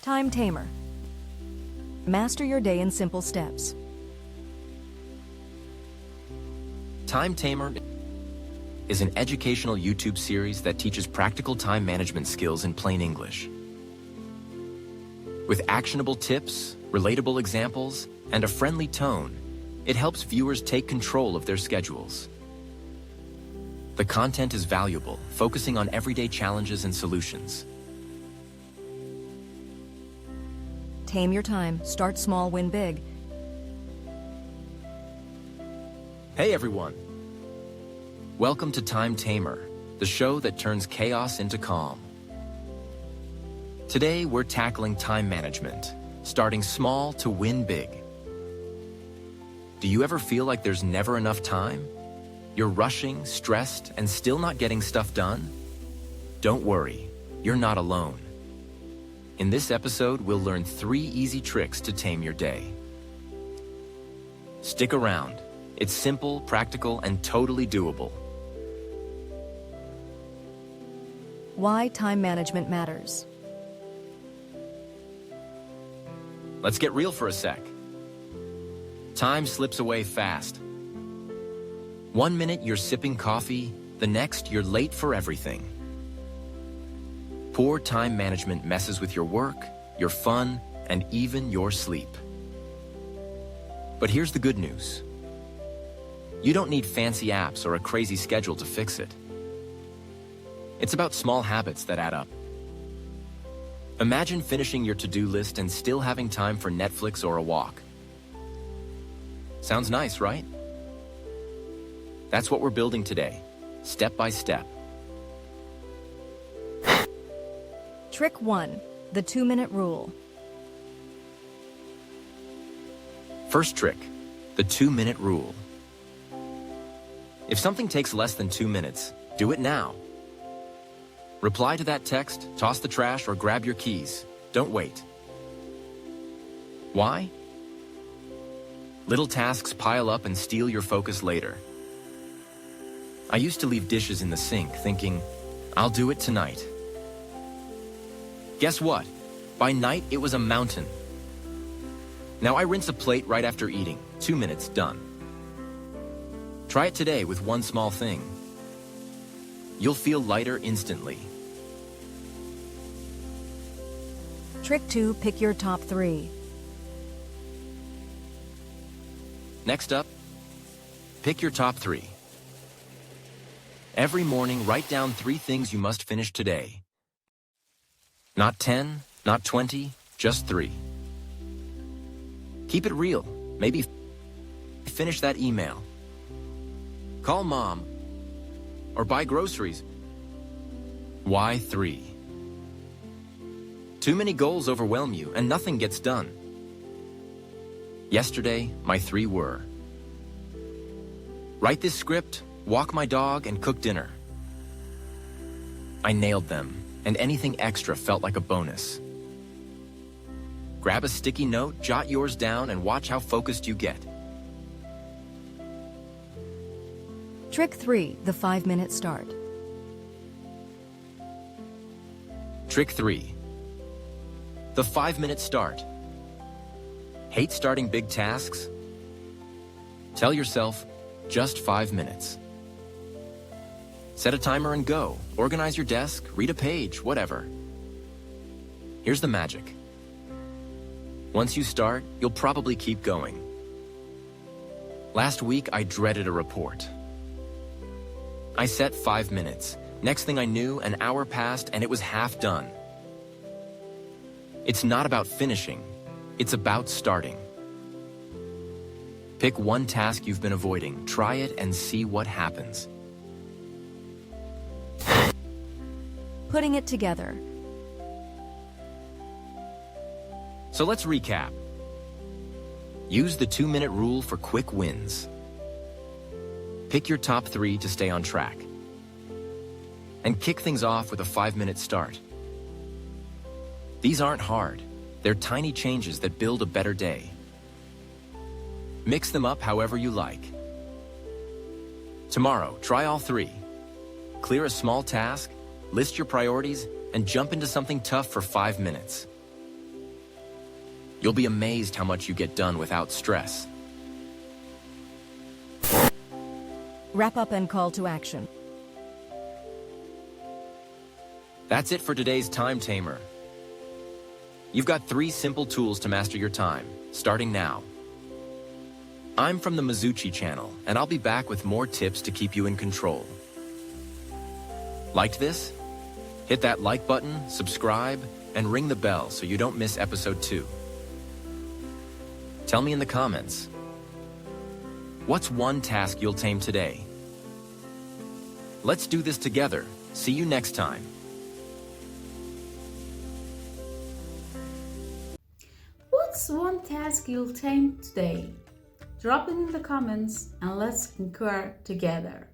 Time Tamer. Master your day in simple steps. Time Tamer is an educational YouTube series that teaches practical time management skills in plain English. With actionable tips, relatable examples, and a friendly tone, it helps viewers take control of their schedules. The content is valuable, focusing on everyday challenges and solutions. Tame your time. Start small, win big. Hey everyone! Welcome to Time Tamer, the show that turns chaos into calm. Today we're tackling time management, starting small to win big. Do you ever feel like there's never enough time? You're rushing, stressed, and still not getting stuff done? Don't worry, you're not alone. In this episode, we'll learn 3 easy tricks to tame your day. Stick around. It's simple, practical, and totally doable. Why time management matters. Let's get real for a sec. Time slips away fast. 1 minute you're sipping coffee, the next you're late for everything. Poor time management messes with your work, your fun, and even your sleep. But here's the good news. You don't need fancy apps or a crazy schedule to fix it. It's about small habits that add up. Imagine finishing your to-do list and still having time for Netflix or a walk. Sounds nice, right? That's what we're building today, step by step. Trick 1. The 2-minute rule. First trick, the 2-minute rule. If something takes less than 2 minutes, do it now. Reply to that text, toss the trash, or grab your keys. Don't wait. Why? Little tasks pile up and steal your focus later. I used to leave dishes in the sink thinking, I'll do it tonight. Guess what? By night, it was a mountain. Now I rinse a plate right after eating. 2 minutes, done. Try it today with one small thing. You'll feel lighter instantly. Trick 2. Pick your top 3. Next up, pick your top 3. Every morning, write down 3 things you must finish today. Not 10, not 20, just 3. Keep it real. Maybe finish that email. Call mom. Or buy groceries. Why 3? Too many goals overwhelm you and nothing gets done. Yesterday, my 3 were: write this script, walk my dog, and cook dinner. I nailed them, and anything extra felt like a bonus. Grab a sticky note, jot yours down, and watch how focused you get. Trick 3. The 5-minute start. Trick 3. The 5-minute start. Hate starting big tasks? Tell yourself, just 5 minutes. Set a timer and go. Organize your desk, read a page, whatever. Here's the magic. Once you start, you'll probably keep going. Last week, I dreaded a report. I set 5 minutes. Next thing I knew, an hour passed and it was half done. It's not about finishing. It's about starting. Pick one task you've been avoiding, try it, and see what happens. Putting it together. So let's recap. Use the 2-minute rule for quick wins. Pick your top 3 to stay on track. And kick things off with a 5-minute start. These aren't hard. They're tiny changes that build a better day. Mix them up however you like. Tomorrow, try all 3. Clear a small task, list your priorities, and jump into something tough for 5 minutes. You'll be amazed how much you get done without stress. Wrap up and call to action. That's it for today's Time Tamer. You've got 3 simple tools to master your time, starting now. I'm from the Mazoochi channel, and I'll be back with more tips to keep you in control. Liked this? Hit that like button, subscribe, and ring the bell so you don't miss episode 2. Tell me in the comments, what's one task you'll tame today? Let's do this together. See you next time. What's one task you'll tame today? Drop it in the comments and let's conquer together.